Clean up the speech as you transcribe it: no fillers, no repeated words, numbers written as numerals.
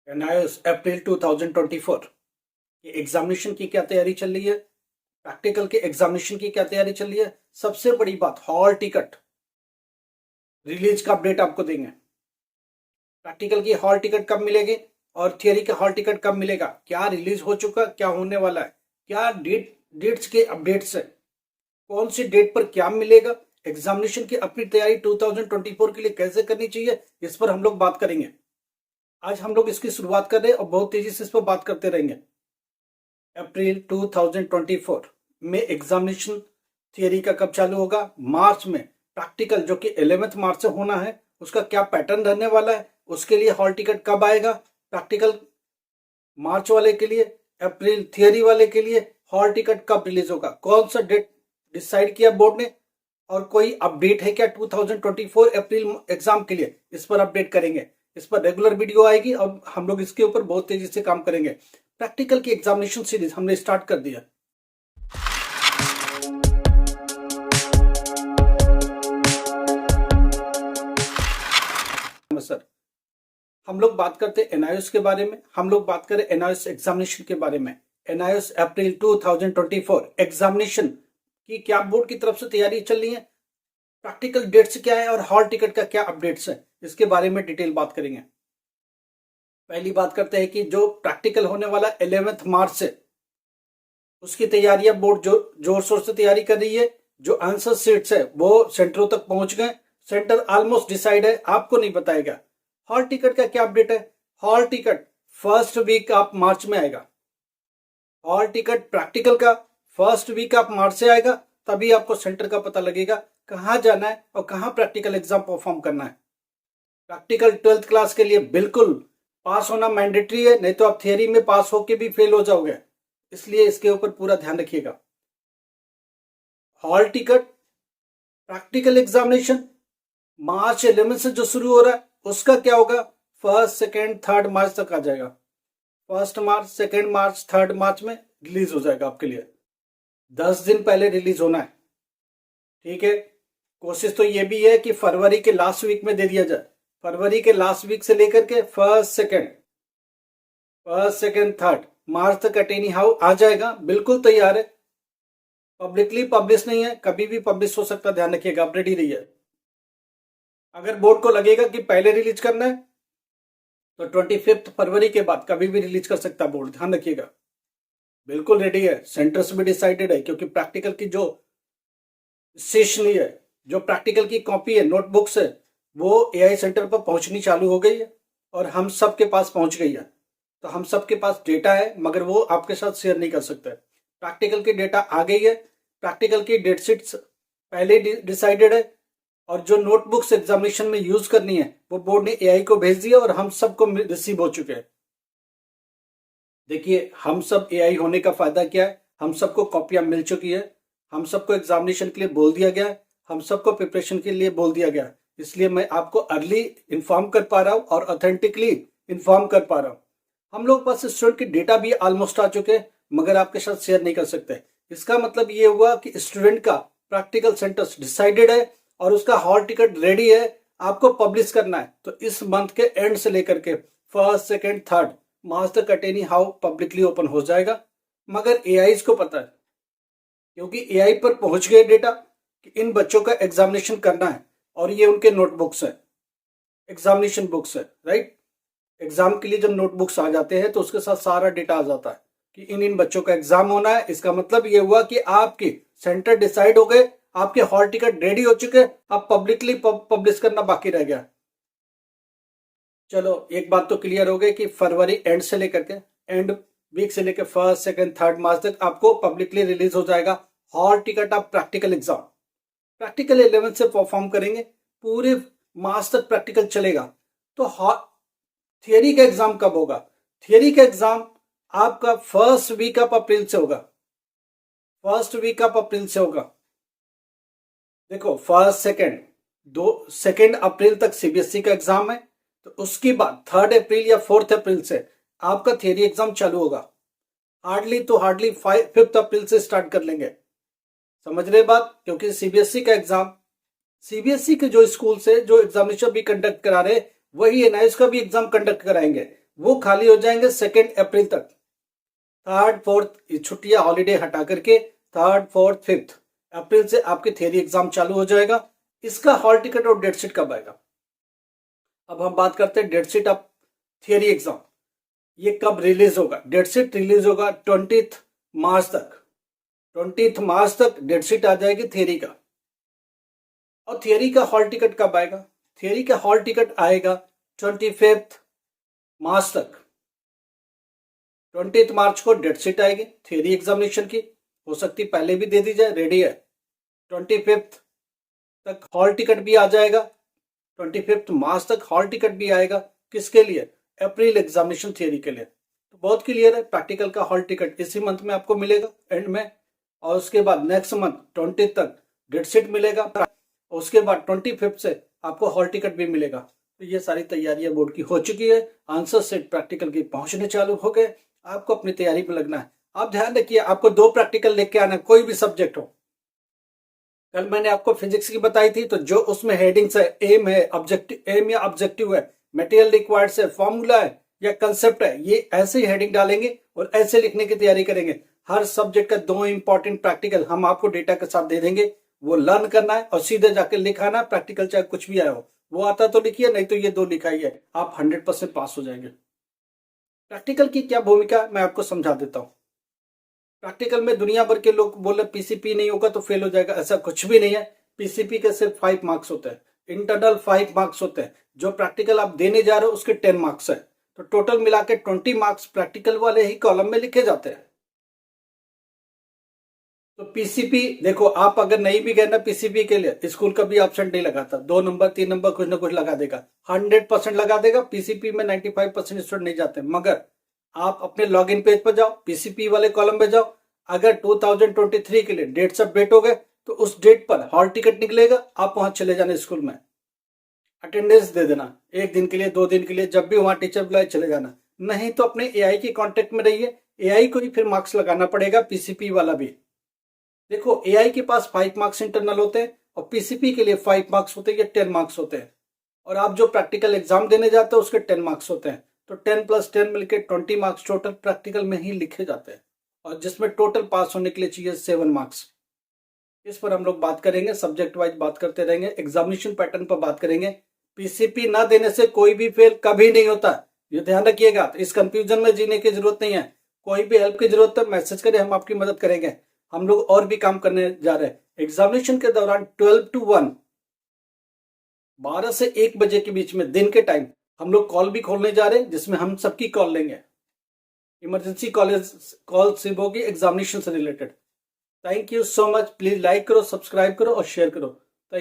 NIOS अप्रैल 2024 की examination की क्या तैयारी चल रही है, प्रैक्टिकल के एग्जामिनेशन की क्या तैयारी चल रही है। सबसे बड़ी बात, हॉल टिकट रिलीज का अपडेट आपको देंगे। प्रैक्टिकल की हॉल टिकट कब मिलेगी और थियरी का हॉल टिकट कब मिलेगा, क्या रिलीज हो चुका, क्या होने वाला है, क्या डेट्स के अपडेट्स है, कौन सी डेट पर क्या मिलेगा, एग्जामिनेशन की अपनी तैयारी 2024 के लिए कैसे करनी चाहिए, इस पर हम लोग बात करेंगे। आज हम लोग इसकी शुरुआत कर रहे हैं और बहुत तेजी से इस पर बात करते रहेंगे। अप्रैल 2024 में एग्जामिनेशन थियरी का कब चालू होगा, मार्च में प्रैक्टिकल जो कि 11 मार्च से होना है उसका क्या पैटर्न रहने वाला है, उसके लिए हॉल टिकट कब आएगा, प्रैक्टिकल मार्च वाले के लिए, अप्रैल थियरी वाले के लिए हॉल टिकट कब रिलीज होगा, कौन सा डेट डिसाइड किया बोर्ड ने, और कोई अपडेट है क्या 2024 अप्रैल एग्जाम के लिए, इस पर अपडेट करेंगे। इस पर रेगुलर वीडियो आएगी और हम लोग इसके ऊपर बहुत तेजी से काम करेंगे। प्रैक्टिकल की एग्जामिनेशन सीरीज हमने स्टार्ट कर दिया। सर, हम लोग बात करते हैं एनआईओएस के बारे में, हम लोग बात करें एनआईओएस एग्जामिनेशन के बारे में। एनआईओएस अप्रैल 2024 एग्जामिनेशन की क्या बोर्ड की तरफ से तैयारी चल रही है, प्रैक्टिकल डेट्स क्या है और हॉल टिकट का क्या अपडेट्स है, इसके बारे में डिटेल बात करेंगे। पहली बात करते हैं कि जो प्रैक्टिकल होने वाला 11 मार्च से, उसकी तैयारियां बोर्ड जो जोर शोर से तैयारी कर रही है। जो आंसर सीट्स है वो सेंटरों तक पहुंच गए, सेंटर ऑलमोस्ट डिसाइड है, आपको नहीं बताएगा। हॉल टिकट का क्या अपडेट है, hall ticket first week of March में आएगा। हॉल टिकट प्रैक्टिकल का फर्स्ट वीक ऑफ मार्च से आएगा, तभी आपको सेंटर का पता लगेगा कहाँ जाना है और कहाँ प्रैक्टिकल एग्जाम परफॉर्म करना है। प्रैक्टिकल 12th क्लास के लिए बिल्कुल पास होना मैंडेटरी है, नहीं तो आप थियरी में पास होके भी फेल हो जाओगे, इसलिए इसके ऊपर पूरा ध्यान रखिएगा। हॉल टिकट प्रैक्टिकल एग्जामिनेशन मार्च 11 से जो शुरू हो रहा है उसका क्या होगा, फर्स्ट सेकेंड थर्ड मार्च तक आ जाएगा। First March, second March, third March में रिलीज हो जाएगा आपके लिए। 10 दिन पहले रिलीज होना है, ठीक है। कोशिश तो ये भी है कि फरवरी के लास्ट वीक में दे दिया जाए। फरवरी के लास्ट वीक से लेकर के फर्स्ट सेकेंड थर्ड मार्च तक एनी हाउ आ जाएगा, बिल्कुल तैयार है। पब्लिकली पब्लिश नहीं है, कभी भी पब्लिश हो सकता, ध्यान रखिएगा, आप रेडी रहिए। अगर बोर्ड को लगेगा कि पहले रिलीज करना है तो 25 फरवरी के बाद कभी भी रिलीज कर सकता बोर्ड, ध्यान रखिएगा। बिल्कुल रेडी है, सेंटर्स भी डिसाइडेड है, क्योंकि प्रैक्टिकल की जो स्टेशनरी है, जो प्रैक्टिकल की कॉपी है, नोटबुक्स है, वो एआई सेंटर पर पहुंचनी चालू हो गई है और हम सब के पास पहुंच गई है। तो हम सब के पास डेटा है, मगर वो आपके साथ शेयर नहीं कर सकते। प्रैक्टिकल की डेटा आ गई है, प्रैक्टिकल की डेट शीट्स पहले डिसाइडेड है, और जो नोटबुक्स एग्जामिनेशन में यूज करनी है वो बोर्ड ने एआई को भेज दिया और हम सबको रिसीव हो चुके हैं। देखिए, हम सब एआई होने का फायदा क्या है, हम सबको कॉपियां मिल चुकी है, हम सबको एग्जामिनेशन के लिए बोल दिया गया है, हम सबको प्रिपरेशन के लिए बोल दिया गया, इसलिए मैं आपको अर्ली इन्फॉर्म कर पा रहा हूँ और ऑथेंटिकली इन्फॉर्म कर पा रहा हूँ। हम लोग पास स्टूडेंट की डेटा भी ऑलमोस्ट आ चुके हैं, मगर आपके साथ शेयर नहीं कर सकते। इसका मतलब ये हुआ कि स्टूडेंट का प्रैक्टिकल सेंटर्स डिसाइडेड है और उसका हॉल टिकट रेडी है, आपको पब्लिश करना है। तो इस मंथ के एंड से लेकर के फर्स्ट सेकेंड थर्ड मार्च तक एनी हाउ पब्लिकली ओपन हो जाएगा। मगर एआई को पता है, क्योंकि एआई पर पहुंच गए डेटा कि इन बच्चों का एग्जामिनेशन करना है, और ये उनके नोटबुक्स है, एग्जामिनेशन बुक्स है, राइट। एग्जाम के लिए जब नोटबुक्स आ जाते हैं तो उसके साथ सारा डेटा आ जाता है कि इन बच्चों का एग्जाम होना है। इसका मतलब ये हुआ कि आपके सेंटर डिसाइड हो गए, आपके हॉल टिकट रेडी हो चुके, अब पब्लिकली पब्लिश करना बाकी रह गया। चलो, एक बात तो क्लियर हो गई कि फरवरी एंड से लेकर के एंड वीक से लेकर फर्स्ट सेकेंड थर्ड मार्च तक आपको पब्लिकली रिलीज हो जाएगा hall ticket of practical exam. Practical 11 से परफॉर्म करेंगे, पूरे मार्च तक प्रैक्टिकल चलेगा। तो थियरी का एग्जाम कब होगा, थियरी का एग्जाम आपका फर्स्ट वीक ऑफ अप्रैल से होगा, फर्स्ट वीक ऑफ अप्रैल से होगा। देखो, फर्स्ट सेकेंड अप्रैल तक सीबीएसई का एग्जाम है, तो उसके बाद 3rd अप्रैल या 4th अप्रैल से आपका थियरी एग्जाम चालू होगा। हार्डली 5th अप्रैल से स्टार्ट कर लेंगे, समझ रहे बात, क्योंकि सीबीएसई का एग्जाम, सीबीएसई के जो स्कूल से जो एग्जामिनेशन भी कंडक्ट करा रहे वही एनआईओएस का भी एग्जाम कंडक्ट कराएंगे। वो खाली हो जाएंगे 2 अप्रैल तक। 3rd 4th छुट्टियां हॉलीडे हटा करके 3rd 4th 5th अप्रैल से आपके थियरी एग्जाम चालू हो जाएगा। इसका हॉल टिकट और डेट शीट कब आएगा? अब हम बात करते हैं date sheet of theory exam, ये कब रिलीज होगा? डेट शीट रिलीज होगा 20 मार्च तक। 20 मार्च तक डेट शीट आ जाएगी थियरी का। और थियरी का हॉल टिकट कब आएगा? थियरी का हॉल टिकट आएगा 25 मार्च तक। 20 मार्च को डेट शीट आएगी थियरी एग्जामिनेशन की, हो सकती पहले भी दे दी जाए, रेडी है। 25 तक हॉल टिकट भी आ जाएगा। 25 मार्च तक हॉल टिकट भी आएगा। किसके लिए? अप्रैल एग्जामिनेशन थियरी के लिए। तो बहुत क्लियर है, प्रैक्टिकल का हॉल टिकट इसी मंथ में आपको मिलेगा एंड में, और उसके बाद नेक्स्ट मंथ 20 तक डेट शीट मिलेगा, उसके बाद 25 से आपको हॉल टिकट भी मिलेगा। तो ये सारी तैयारियां बोर्ड की हो चुकी है, आंसर सेट प्रैक्टिकल की पहुंचने चालू हो गए। आपको अपनी तैयारी में लगना है। आप ध्यान रखिए, आपको 2 प्रैक्टिकल लेके आना, कोई भी सब्जेक्ट हो। कल मैंने आपको फिजिक्स की बताई थी, तो जो उसमें हेडिंग्स है, एम है, ऑब्जेक्टिव, एम या ऑब्जेक्टिव है, मटेरियल रिक्वायर्ड से, फॉर्मूला है या कंसेप्ट है, ये ऐसे ही हेडिंग डालेंगे और ऐसे लिखने की तैयारी करेंगे। हर सब्जेक्ट का 2 इंपॉर्टेंट प्रैक्टिकल हम आपको डेटा के साथ दे देंगे, वो लर्न करना है और सीधे जाकर लिखाना। प्रैक्टिकल चाहे कुछ भी आया हो, वो आता तो लिखिए, नहीं तो ये 2 लिखाइए, आप 100% पास हो जाएंगे। प्रैक्टिकल की क्या भूमिका मैं आपको समझा देता हूं। प्रैक्टिकल में दुनिया भर के लोग बोले पीसीपी नहीं होगा तो फेल हो जाएगा, ऐसा कुछ भी नहीं है। पीसीपी के सिर्फ 5 मार्क्स होते हैं, इंटरनल 5 मार्क्स होते हैं। जो प्रैक्टिकल आप देने जा रहे हो उसके 10 मार्क्स है, तो टोटल मिला के 20 मार्क्स प्रैक्टिकल वाले ही कॉलम में लिखे जाते हैं। तो पीसीपी देखो, आप अगर नहीं भी गए ना पीसीपी के लिए, स्कूल का भी ऑप्शन नहीं लगाता, 2 नंबर 3 नंबर कुछ ना कुछ लगा देगा, 100% लगा देगा। पीसीपी में 95% स्टूडेंट नहीं जाते, मगर आप अपने लॉगिन पेज पर जाओ, पीसीपी वाले कॉलम पे जाओ। अगर 2023 के लिए डेट्स अपडेट हो गए तो उस डेट पर हॉल टिकट निकलेगा, आप वहां चले जाना स्कूल में, अटेंडेंस दे देना, 1 दिन के लिए 2 दिन के लिए, जब भी वहां टीचर बुलाए चले जाना। नहीं तो अपने एआई के कांटेक्ट में रहिए, एआई को ही फिर मार्क्स लगाना पड़ेगा, पीसीपी वाला भी। देखो, एआई के पास 5 मार्क्स इंटरनल होते हैं और पीसीपी के लिए 5 मार्क्स होते हैं या 10 मार्क्स होते हैं, और आप जो प्रैक्टिकल एग्जाम देने जाते हो उसके 10 मार्क्स होते हैं। तो 10 + 10 मिलकर 20 मार्क्स टोटल प्रैक्टिकल में ही लिखे जाते हैं, और जिसमें टोटल पास होने के लिए चाहिए 7 मार्क्स। इस पर हम लोग बात करेंगे, सब्जेक्ट वाइज बात करते रहेंगे, एग्जामिनेशन पैटर्न पर बात करेंगे। पीसीपी ना देने से कोई भी फेल कभी नहीं होता, ये ध्यान रखिएगा। तो इस कंफ्यूजन में जीने की जरूरत नहीं है, कोई भी हेल्प की जरूरत है मैसेज करें, हम आपकी मदद करेंगे। हम लोग और भी काम करने जा रहे हैं एग्जामिनेशन के दौरान। 12 to 1, 12 से 1 बजे के बीच में दिन के टाइम हम लोग कॉल भी खोलने जा रहे हैं, जिसमें हम सबकी कॉल लेंगे, इमरजेंसी कॉल सिर्फ होगी एग्जामिनेशन से related. Thank you so much. Please like करो, सब्सक्राइब करो और शेयर करो।